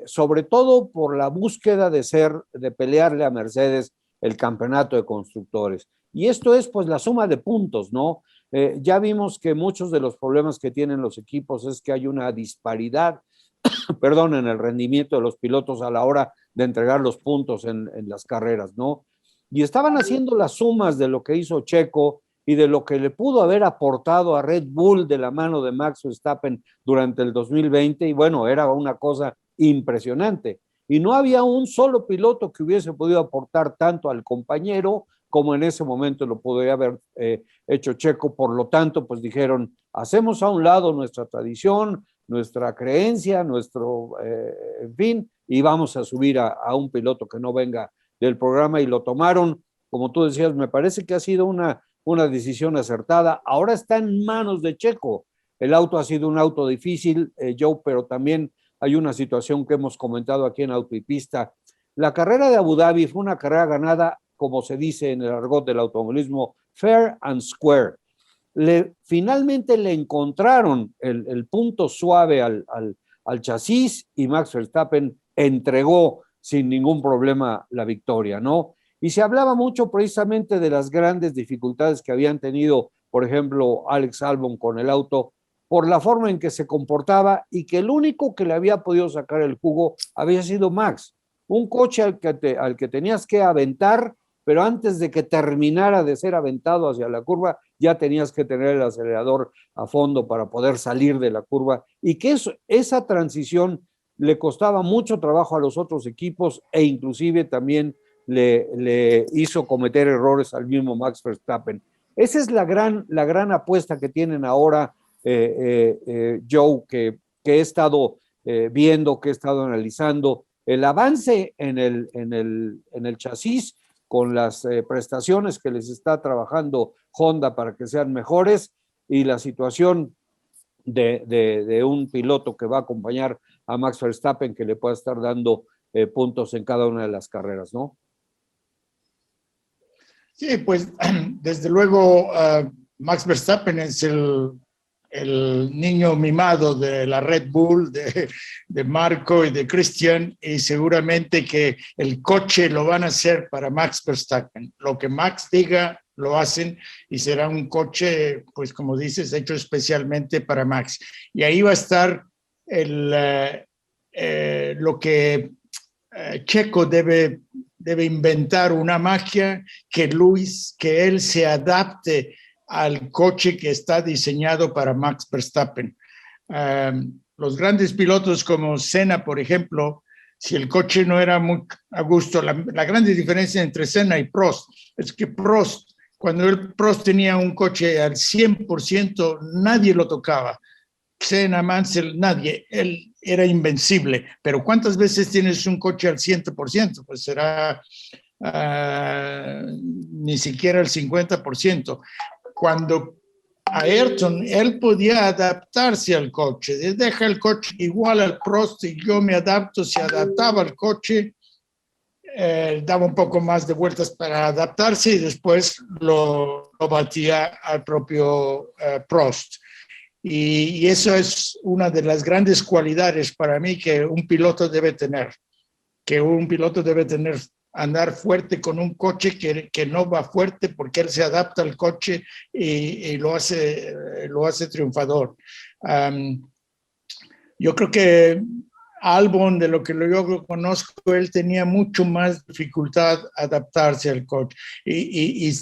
sobre todo por la búsqueda de pelearle a Mercedes el campeonato de constructores. Y esto es pues la suma de puntos, ¿no? Ya vimos que muchos de los problemas que tienen los equipos es que hay una disparidad, perdón, en el rendimiento de los pilotos a la hora de entregar los puntos en las carreras, ¿no? Y estaban haciendo las sumas de lo que hizo Checo y de lo que le pudo haber aportado a Red Bull de la mano de Max Verstappen durante el 2020, y bueno, era una cosa impresionante. Y no había un solo piloto que hubiese podido aportar tanto al compañero como en ese momento lo podría haber hecho Checo. Por lo tanto, pues dijeron, hacemos a un lado nuestra tradición, nuestra creencia, en fin, y vamos a subir a un piloto que no venga del programa, y lo tomaron, como tú decías, me parece que ha sido una decisión acertada. Ahora está en manos de Checo. El auto ha sido un auto difícil, Joe, pero también hay una situación que hemos comentado aquí en Auto y Pista. La carrera de Abu Dhabi fue una carrera ganada, como se dice en el argot del automovilismo, fair and square. Finalmente le encontraron el punto suave al chasis, y Max Verstappen entregó sin ningún problema la victoria, ¿no? Y se hablaba mucho precisamente de las grandes dificultades que habían tenido, por ejemplo, Alex Albon con el auto, por la forma en que se comportaba, y que el único que le había podido sacar el jugo había sido Max. Un coche al que tenías que aventar, pero antes de que terminara de ser aventado hacia la curva, ya tenías que tener el acelerador a fondo para poder salir de la curva, y que esa transición le costaba mucho trabajo a los otros equipos, e inclusive también le hizo cometer errores al mismo Max Verstappen. Esa es la gran apuesta que tienen ahora, Joe, que he estado viendo, que he estado analizando. El avance en el chasis, con las prestaciones que les está trabajando Honda para que sean mejores, y la situación de un piloto que va a acompañar a Max Verstappen, que le pueda estar dando puntos en cada una de las carreras, ¿no? Sí, pues desde luego Max Verstappen es el niño mimado de la Red Bull, de Marco y de Christian, y seguramente que el coche lo van a hacer para Max Verstappen. Lo que Max diga, lo hacen, y será un coche, pues como dices, hecho especialmente para Max. Y ahí va a estar lo que Checo debe inventar, una magia que él se adapte al coche que está diseñado para Max Verstappen. Los grandes pilotos como Senna, por ejemplo, si el coche no era muy a gusto, la gran diferencia entre Senna y Prost es que cuando Prost tenía un coche al 100%, nadie lo tocaba. Senna, Mansell, nadie, él era invencible. Pero ¿cuántas veces tienes un coche al 100%? Pues será ni siquiera el 50%. Cuando a Ayrton, él podía adaptarse al coche, deja el coche igual al Prost y yo me adapto, se adaptaba al coche, daba un poco más de vueltas para adaptarse y después lo batía al propio Prost. Y eso es una de las grandes cualidades para mí que un piloto debe tener, andar fuerte con un coche que no va fuerte, porque él se adapta al coche y lo hace triunfador. Yo creo que Albon, de lo que yo conozco, él tenía mucho más dificultad adaptarse al coche. Y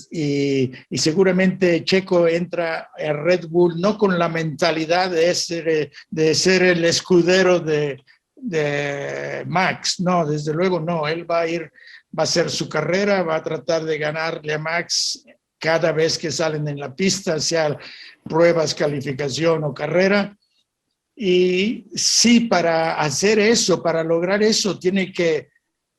seguramente Checo entra a Red Bull no con la mentalidad de ser el escudero de Max. No, desde luego no. Él va a hacer su carrera, va a tratar de ganarle a Max cada vez que salen en la pista, sea pruebas, calificación o carrera. Y sí, para hacer eso, para lograr eso, tiene que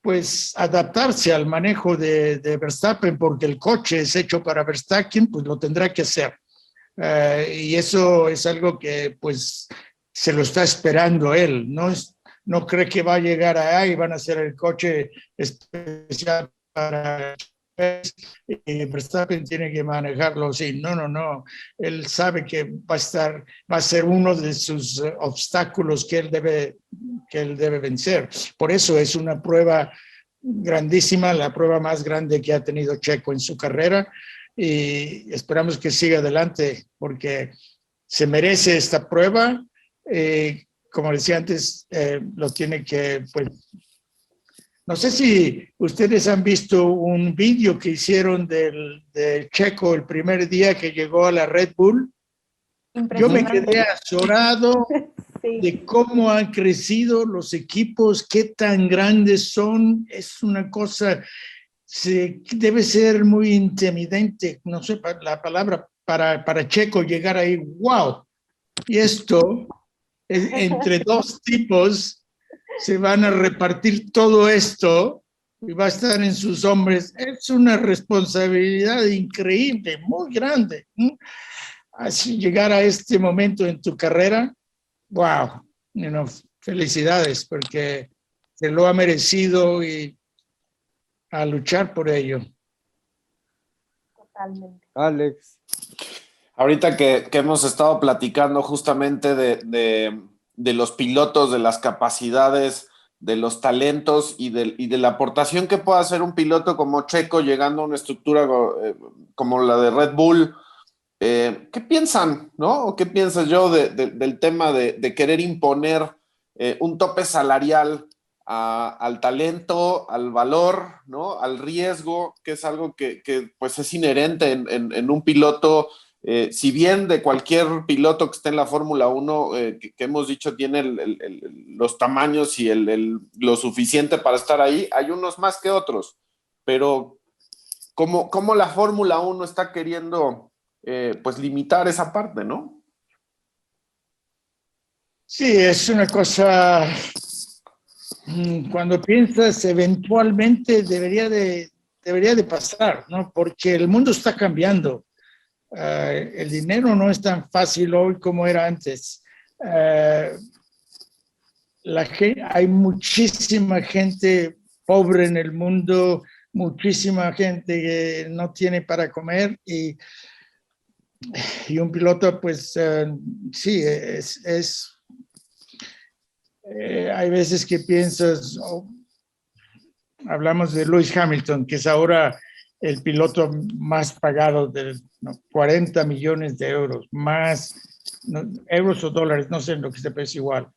pues adaptarse al manejo de Verstappen, porque el coche es hecho para Verstappen, pues lo tendrá que hacer. Y eso es algo que pues se lo está esperando él. No cree que va a llegar allá y van a hacer el coche especial para Verstappen tiene que manejarlo así. No. Él sabe que va a ser uno de sus obstáculos que él debe vencer. Por eso es una prueba grandísima, la prueba más grande que ha tenido Checo en su carrera, y esperamos que siga adelante porque se merece esta prueba. Como decía antes, lo tiene que pues No sé si ustedes han visto un vídeo que hicieron del Checo el primer día que llegó a la Red Bull. Yo me quedé azorado Sí. de cómo han crecido los equipos, qué tan grandes son. Es una cosa, debe ser muy intimidante, no sé la palabra, para Checo llegar ahí. ¡Wow! Y esto, entre dos tipos, se van a repartir todo esto y va a estar en sus hombros. Es una responsabilidad increíble, muy grande. Así llegar a este momento en tu carrera, wow, felicidades, porque se lo ha merecido y a luchar por ello. Totalmente. Alex. Ahorita que hemos estado platicando justamente de los pilotos, de las capacidades, de los talentos y de la aportación que puede hacer un piloto como Checo llegando a una estructura como la de Red Bull, ¿qué piensan, no? ¿O qué piensas yo del tema de querer imponer un tope salarial al talento, al valor, ¿no? Al riesgo, que es algo que pues es inherente en un piloto? Si bien de cualquier piloto que esté en la Fórmula 1, que hemos dicho tiene los tamaños y lo suficiente para estar ahí, hay unos más que otros, pero ¿cómo la Fórmula 1 está queriendo pues limitar esa parte, ¿no? Sí, es una cosa, cuando piensas eventualmente debería de pasar, ¿no? Porque el mundo está cambiando. El dinero no es tan fácil hoy como era antes. Hay muchísima gente pobre en el mundo, muchísima gente que no tiene para comer y un piloto, pues sí, hay veces que piensas, hablamos de Lewis Hamilton, que es ahora el piloto más pagado de 40 millones de euros, más euros o dólares, no sé en lo que se parece igual.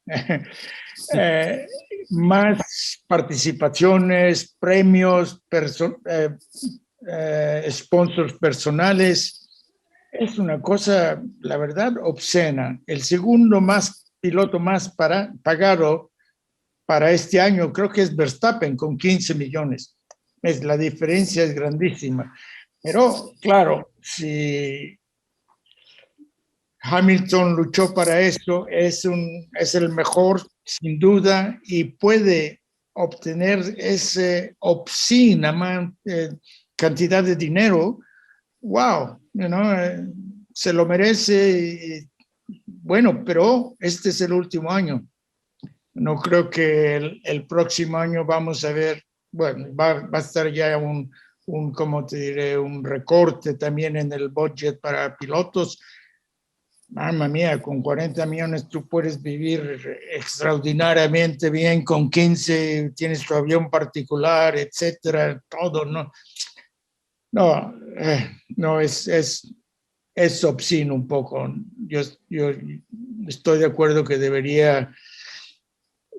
Más participaciones, premios, sponsors personales. Es una cosa, la verdad, obscena. El segundo piloto más pagado para este año creo que es Verstappen con 15 millones. La diferencia es grandísima. Pero claro, si Hamilton luchó para eso, es el mejor sin duda y puede obtener ese obscena cantidad de dinero. Wow, se lo merece. Bueno, pero este es el último año. No creo que el próximo año vamos a ver, bueno, va a estar ya como te diré, un recorte también en el budget para pilotos. Mamma mía, con 40 millones tú puedes vivir extraordinariamente bien, con 15 tienes tu avión particular, etcétera, todo, ¿no? No, es obsceno un poco. Yo estoy de acuerdo que debería.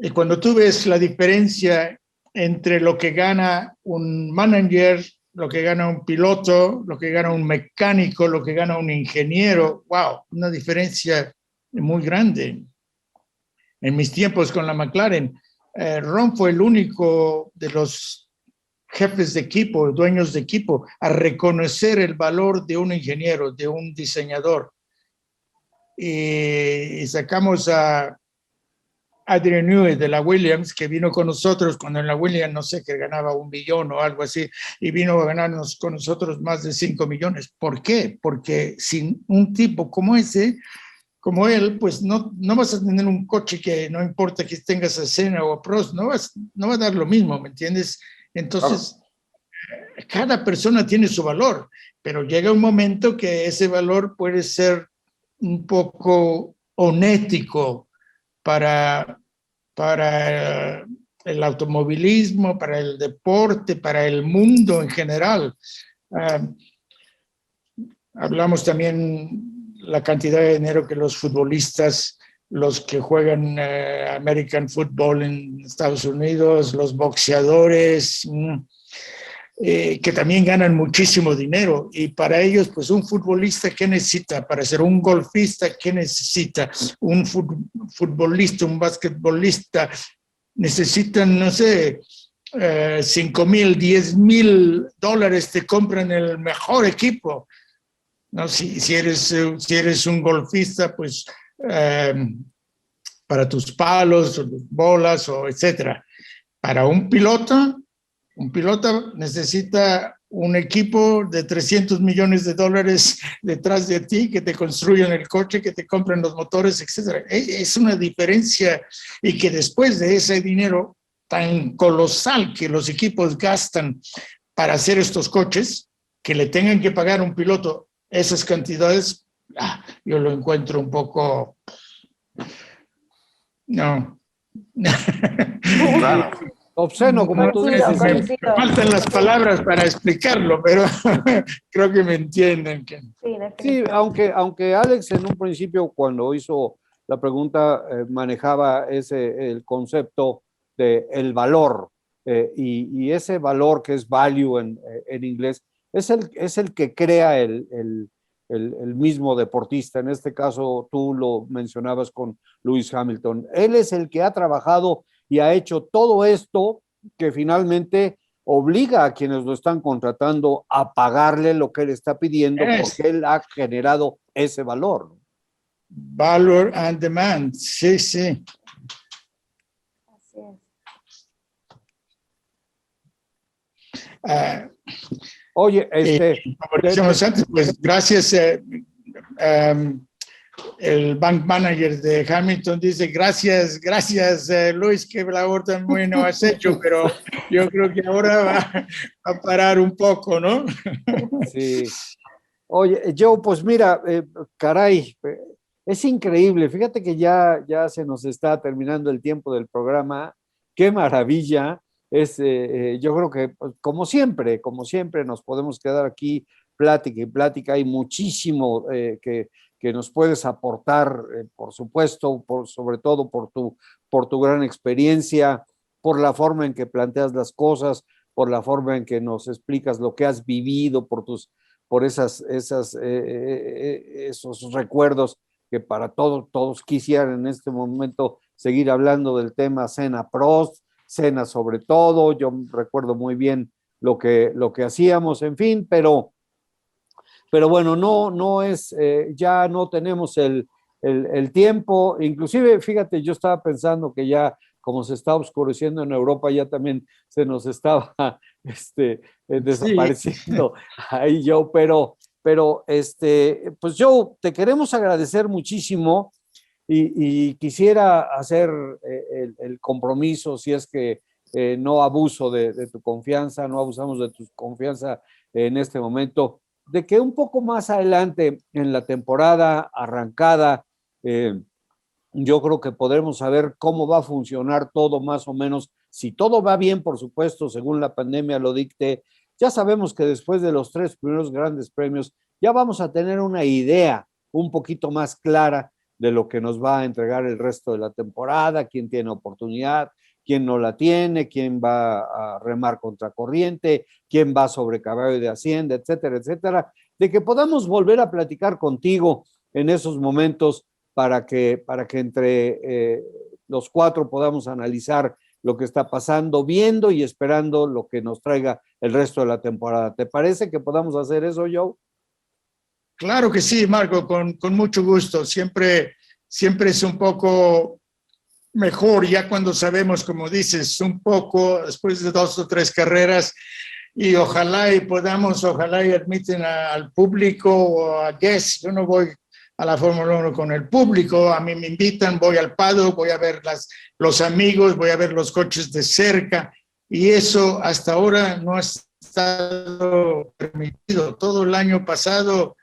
Y cuando tú ves la diferencia entre lo que gana un manager, lo que gana un piloto, lo que gana un mecánico, lo que gana un ingeniero, wow, una diferencia muy grande. En mis tiempos con la McLaren, Ron fue el único de los jefes de equipo, dueños de equipo, a reconocer el valor de un ingeniero, de un diseñador. Y sacamos a Adrian Newey de la Williams, que vino con nosotros cuando en la Williams, no sé, que ganaba 1 billón o algo así, y vino a ganarnos con nosotros más de 5 millones. ¿Por qué? Porque sin un tipo como ese, como él, pues no vas a tener un coche que no importa que tengas a Senna o a Prost, no va a dar lo mismo, ¿me entiendes? Entonces, cada persona tiene su valor, pero llega un momento que ese valor puede ser un poco onético para el automovilismo, para el deporte, para el mundo en general. Hablamos también la cantidad de dinero que los futbolistas los que juegan American Football en Estados Unidos, los boxeadores, que también ganan muchísimo dinero. Y para ellos, pues un futbolista, ¿qué necesita? Para ser un golfista, ¿qué necesita? Un futbolista, un basquetbolista, necesitan, no sé, $5,000, $10,000, te compran el mejor equipo. No, si eres un golfista, pues para tus palos, o bolas, o etcétera. Para un pilota necesita un equipo de $300 millones detrás de ti, que te construyan el coche, que te compren los motores, etcétera. Es una diferencia, y que después de ese dinero tan colosal que los equipos gastan para hacer estos coches, que le tengan que pagar a un piloto esas cantidades, yo lo encuentro un poco... No. Claro. Obsceno, como tú dices. Me faltan las palabras para explicarlo, pero creo que me entienden. Sí, aunque Alex en un principio, cuando hizo la pregunta, manejaba el concepto de el valor, y ese valor que es value en inglés, es el que crea el mismo deportista. En este caso, tú lo mencionabas con Lewis Hamilton. Él es el que ha trabajado y ha hecho todo esto, que finalmente obliga a quienes lo están contratando a pagarle lo que él está pidiendo, porque él ha generado ese valor. Valor and demand, sí, sí. Así es. Oye, como decíamos antes, pues gracias. El bank manager de Hamilton dice, gracias, Luis, qué labor tan bueno has hecho, pero yo creo que ahora va a parar un poco, ¿no? Sí. Oye, Joe, pues mira, caray, es increíble. Fíjate que ya se nos está terminando el tiempo del programa. Qué maravilla. Yo creo que, pues, como siempre, nos podemos quedar aquí plática y plática. Hay muchísimo que nos puedes aportar, por supuesto, sobre todo por tu gran experiencia, por la forma en que planteas las cosas, por la forma en que nos explicas lo que has vivido, por esos recuerdos que para todos quisieran en este momento seguir hablando del tema Senna Prost, Senna sobre todo. Yo recuerdo muy bien lo que hacíamos, en fin, pero bueno, no es, ya no tenemos el tiempo. Inclusive, fíjate, yo estaba pensando que ya, como se está oscureciendo en Europa, ya también se nos estaba desapareciendo ahí, Joe, pero pues Joe, te queremos agradecer muchísimo, y quisiera hacer el compromiso, si es que no abuso de tu confianza, no abusamos de tu confianza en este momento, de que un poco más adelante en la temporada arrancada, yo creo que podremos saber cómo va a funcionar todo más o menos. Si todo va bien, por supuesto, según la pandemia lo dicte, ya sabemos que después de los 3 primeros grandes premios ya vamos a tener una idea un poquito más clara de lo que nos va a entregar el resto de la temporada, quién tiene oportunidad, quién no la tiene, quién va a remar contracorriente, quién va sobre caballo de hacienda, etcétera, etcétera, de que podamos volver a platicar contigo en esos momentos para que entre los 4 podamos analizar lo que está pasando, viendo y esperando lo que nos traiga el resto de la temporada. ¿Te parece que podamos hacer eso, Joe? Claro que sí, Marco, con mucho gusto. Siempre es un poco mejor ya cuando sabemos, como dices, un poco después de 2 o 3 carreras, y ojalá y admiten al público o a guests. Yo no voy a la Fórmula 1 con el público, a mí me invitan, voy al paddock, voy a ver los amigos, voy a ver los coches de cerca, y eso hasta ahora no ha estado permitido. Todo el año pasado,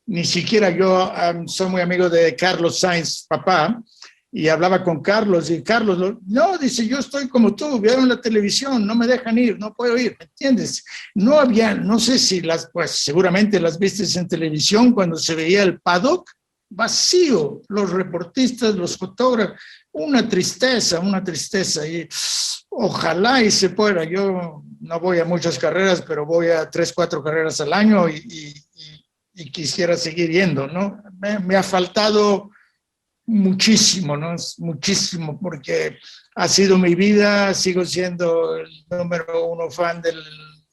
ni siquiera yo soy muy amigo de Carlos Sainz, papá, y hablaba con Carlos, y Carlos, no, dice, yo estoy como tú, vieron la televisión, no me dejan ir, no puedo ir, ¿me entiendes? No había, no sé si pues seguramente las viste en televisión cuando se veía el paddock, vacío, los reportistas, los fotógrafos, una tristeza, y ojalá y se pueda. Yo no voy a muchas carreras, pero voy a 3, 4 carreras al año y quisiera seguir yendo, ¿no? Me ha faltado muchísimo, ¿no? Muchísimo, porque ha sido mi vida, sigo siendo el número 1 fan de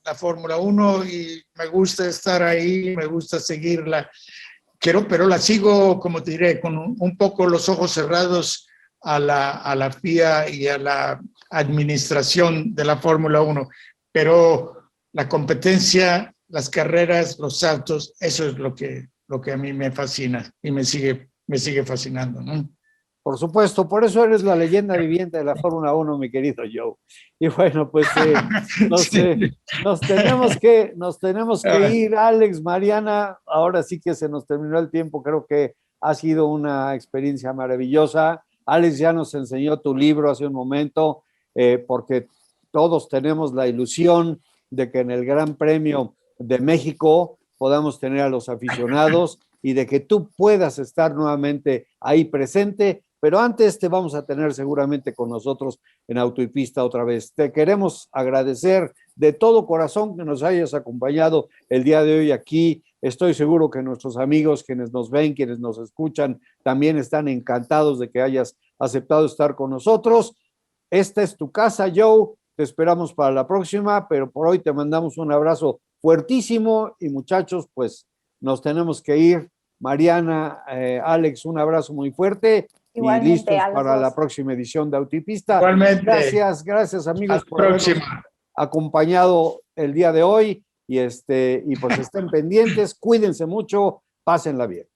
la Fórmula 1 y me gusta estar ahí, me gusta seguirla. Pero la sigo, como te diré, con un poco los ojos cerrados a la FIA y a la administración de la Fórmula 1. Pero la competencia, las carreras, los saltos, eso es lo que a mí me fascina y me sigue fascinando, ¿no? Por supuesto, por eso eres la leyenda viviente de la Fórmula 1, mi querido Joe. Y bueno, pues nos tenemos que ir, Alex, Mariana. Ahora sí que se nos terminó el tiempo. Creo que ha sido una experiencia maravillosa. Alex ya nos enseñó tu libro hace un momento, porque todos tenemos la ilusión de que en el Gran Premio de México podamos tener a los aficionados y de que tú puedas estar nuevamente ahí presente. Pero antes te vamos a tener seguramente con nosotros en Auto y Pista otra vez. Te queremos agradecer de todo corazón que nos hayas acompañado el día de hoy aquí. Estoy seguro que nuestros amigos, quienes nos ven, quienes nos escuchan, también están encantados de que hayas aceptado estar con nosotros. Esta es tu casa, Joe. Te esperamos para la próxima, pero por hoy te mandamos un abrazo fuertísimo y muchachos, pues nos tenemos que ir. Mariana, Alex, un abrazo muy fuerte. Igualmente, y listos para la próxima edición de Auto y Pista. Igualmente. Gracias amigos por habernos acompañado el día de hoy y pues estén pendientes, cuídense mucho, pásenla bien.